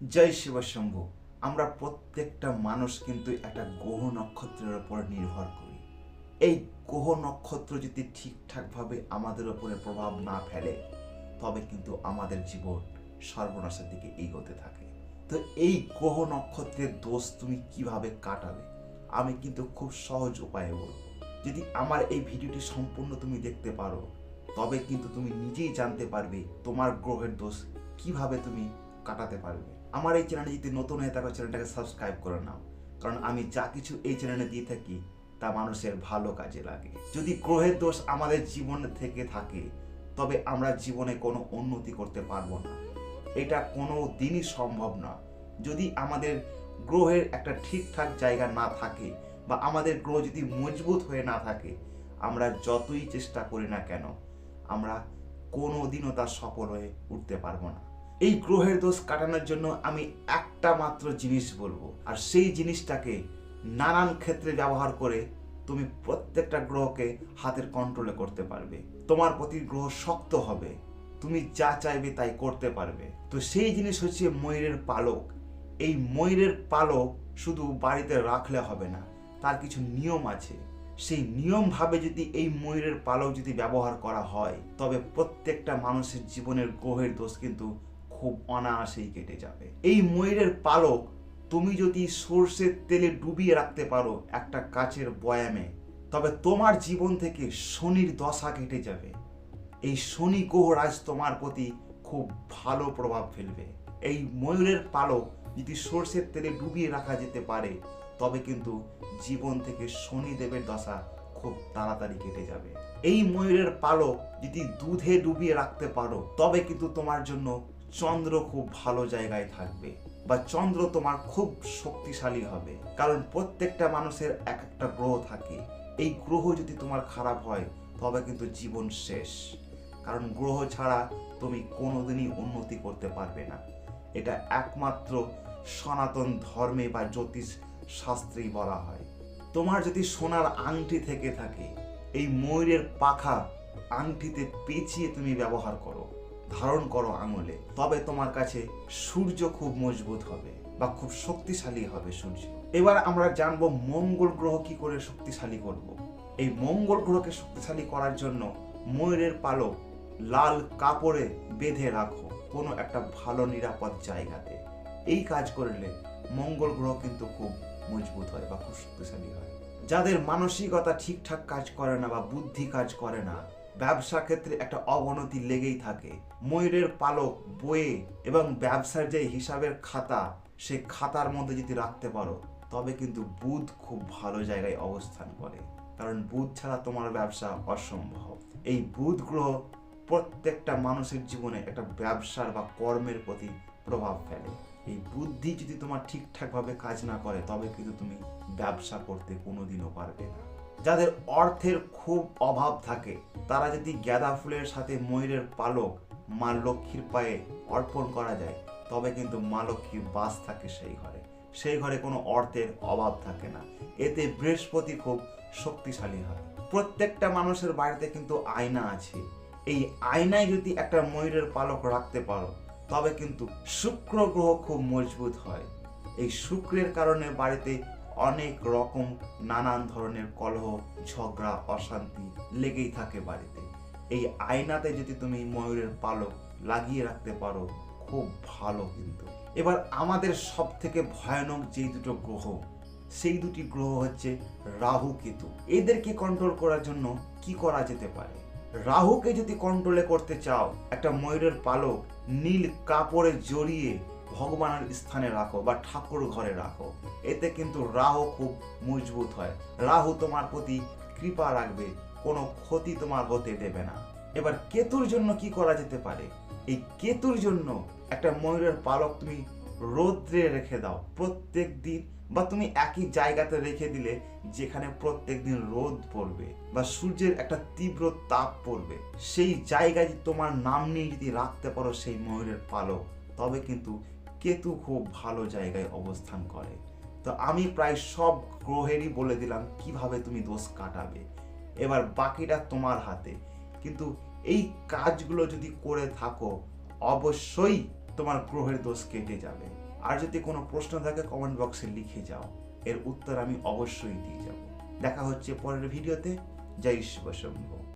জয় শিব শম্ভু। আমরা প্রত্যেকটা মানুষ কিন্তু একটা গ্রহ নক্ষত্রের উপর নির্ভর করি। এই গ্রহ নক্ষত্র যদি ঠিকঠাকভাবে আমাদের উপরে প্রভাব না ফেলে তবে কিন্তু আমাদের জীবন সর্বনাশের দিকে এগোতে থাকে। তো এই গ্রহ নক্ষত্রের দোষ তুমি কিভাবে কাটাবে আমি কিন্তু খুব সহজ উপায়ে বলবো। যদি আমার এই ভিডিওটি সম্পূর্ণ তুমি দেখতে পারো তবে কিন্তু তুমি নিজেই জানতে পারবে তোমার গ্রহের দোষ কিভাবে তুমি কাটাতে পারবে। আমার এই চ্যানেলে যদি নতুন হয়ে থাকো চ্যানেলটাকে সাবস্ক্রাইব করে নাও, কারণ আমি যা কিছু এই চ্যানেলে দিয়ে থাকি তা মানুষের ভালো কাজে লাগে। যদি গ্রহের দোষ আমাদের জীবনে থেকে থাকে তবে আমরা জীবনে কোনো উন্নতি করতে পারবো না, এটা কোনো দিনই সম্ভব না। যদি আমাদের গ্রহের একটা ঠিকঠাক জায়গা না থাকে বা আমাদের গ্রহ যদি মজবুত হয়ে না থাকে, আমরা যতই চেষ্টা করি না কেন আমরা কোনো দিনও তার সফল হয়ে উঠতে পারবো না। এই গ্রহের দোষ কাটানোর জন্য আমি একটা মাত্র জিনিস বলবো, আর সেই জিনিসটাকে নানান ক্ষেত্রে ব্যবহার করে তুমি প্রত্যেকটা গ্রহকে হাতের কন্ট্রোলে করতে পারবে। তোমার প্রতি গ্রহ শক্ত হবে, তুমি যা চাইবে তাই করতে পারবে। তো সেই জিনিস হচ্ছে ময়ূরের পালক। এই ময়ূরের পালক শুধু বাড়িতে রাখলে হবে না, তার কিছু নিয়ম আছে। সেই নিয়মভাবে যদি এই ময়ূরের পালক যদি ব্যবহার করা হয় তবে প্রত্যেকটা মানুষের জীবনের গ্রহের দোষ কিন্তু খুব অনায়াসেই কেটে যাবে। এই ময়ূরের পালক তুমি যদি সর্ষের তেলে ডুবিয়ে রাখতে পারো একটা কাচের বয়ামে, তবে তোমার জীবন থেকে শনির দশা কেটে যাবে। এই শনি গ্রহরাজ তোমার প্রতি খুব ভালো প্রভাব ফেলবে। এই ময়ূরের পালক যদি সর্ষের তেলে ডুবিয়ে রাখা যেতে পারে তবে কিন্তু জীবন থেকে শনিদেবের দশা খুব তাড়াতাড়ি কেটে যাবে। এই ময়ূরের পালক যদি দুধে ডুবিয়ে রাখতে পারো তবে কিন্তু তোমার জন্য চন্দ্র খুব ভালো জায়গায় থাকবে বা চন্দ্র তোমার খুব শক্তিশালী হবে। কারণ প্রত্যেকটা মানুষের এক একটা গ্রহ থাকে, এই গ্রহ যদি তোমার খারাপ হয় তবে কিন্তু জীবন শেষ। কারণ গ্রহ ছাড়া তুমি কোনোদিনই উন্নতি করতে পারবে না, এটা একমাত্র সনাতন ধর্মে বা জ্যোতিষ শাস্ত্রেই বলা হয়। তোমার যদি সোনার আংটি থেকে থাকে, এই ময়ূরের পাখা আংটিতে পেঁচিয়ে তুমি ব্যবহার করো, ধারণ করো আঙুলে, তবে তোমার কাছে সূর্য খুব মজবুত হবে বা খুব শক্তিশালী হবে সূর্য। এবার আমরা জানবো মঙ্গল গ্রহ কি করে শক্তিশালী করব। এই মঙ্গল গ্রহকে শক্তিশালী করার জন্য ময়ূরের পালক লাল কাপড়ে বেঁধে রাখো কোনো একটা ভালো নিরাপদ জায়গাতে। এই কাজ করলে মঙ্গল গ্রহ কিন্তু খুব মজবুত হয় বা খুব শক্তিশালী হয়। যাদের মানসিকতা ঠিকঠাক কাজ করে না বা বুদ্ধি কাজ করে না, ব্যবসা ক্ষেত্রে একটা অবনতি লেগেই থাকে, ময়ূরের পালক বইয়ে এবং ব্যবসার যে হিসাবের খাতা সে খাতার মধ্যে যদি রাখতে পারো তবে কিন্তু বুধ খুব ভালো জায়গায় অবস্থান করে। কারণ বুধ ছাড়া তোমার ব্যবসা অসম্ভব। এই বুধ গ্রহ প্রত্যেকটা মানুষের জীবনে একটা ব্যবসার বা কর্মের প্রতি প্রভাব ফেলে। এই বুদ্ধি যদি তোমার ঠিকঠাকভাবে কাজ না করে তবে কিন্তু তুমি ব্যবসা করতে কোনোদিনও পারবে না। যাদের অর্থের খুব অভাব থাকে তারা যদি গাঁদা ফুলের সাথে ময়ূরের পালক মা লক্ষ্মীর পায়ে অর্পণ করা যায় তবে কিন্তু মা লক্ষ্মীর বাস থাকে সেই ঘরে কোনো অর্থের অভাব থাকে না। এতে বৃহস্পতি খুব শক্তিশালী হয়। প্রত্যেকটা মানুষের বাড়িতে কিন্তু আয়না আছে, এই আয়নায় যদি একটা ময়ূরের পালক রাখতে পারো তবে কিন্তু শুক্র গ্রহ খুব মজবুত হয়। এই শুক্রের কারণে বাড়িতে অনেক রকম নানান ধরনের কলহ ঝগড়া অশান্তি লেগেই থাকে বাড়িতে। এই আয়নাতে যদি তুমি ময়ূরের পালক লাগিয়ে রাখতে পারো খুব ভালো। কিন্তু এবার আমাদের সব থেকে ভয়ানক যেই দুটো গ্রহ, সেই দুটি গ্রহ হচ্ছে রাহু কেতু। এদেরকে কন্ট্রোল করার জন্য কি করা যেতে পারে? রাহুকে যদি কন্ট্রোলে করতে চাও একটা ময়ূরের পালক নীল কাপড়ে জড়িয়ে ভগবানের স্থানে রাখো বা ঠাকুর ঘরে রাখো, এতে কিন্তু রাহু খুব মজবুত হয়। রাহু তোমার প্রতি কৃপা রাখবে, কোনো ক্ষতি তোমার হতে দেবে না। এবার কেতুর জন্য কি করা যেতে পারে? এই কেতুর জন্য একটা ময়ূরের পালক তুমি রৌদ্রে রেখে দাও প্রত্যেক দিন, বা তুমি একই জায়গাতে রেখে দিলে যেখানে প্রত্যেক দিন রোদ পড়বে বা সূর্যের একটা তীব্র তাপ পড়বে, সেই জায়গায় তোমার নাম নিয়ে যদি রাখতে পারো সেই ময়ূরের পালক তবে কিন্তু কেতু খুব ভালো জায়গায় অবস্থান করে। তো আমি প্রায় সব গ্রহেরই বলে দিলাম কিভাবে তুমি দোষ কাটাবে, এবার বাকিটা তোমার হাতে। কিন্তু এই কাজগুলো যদি করে থাকো অবশ্যই তোমার গ্রহের দোষ কেটে যাবে। আর যদি কোনো প্রশ্ন থাকে কমেন্ট বক্সে লিখে যাও, এর উত্তর আমি অবশ্যই দিয়ে যাব। দেখা হচ্ছে পরের ভিডিওতে। জয় শিব শম্ভু।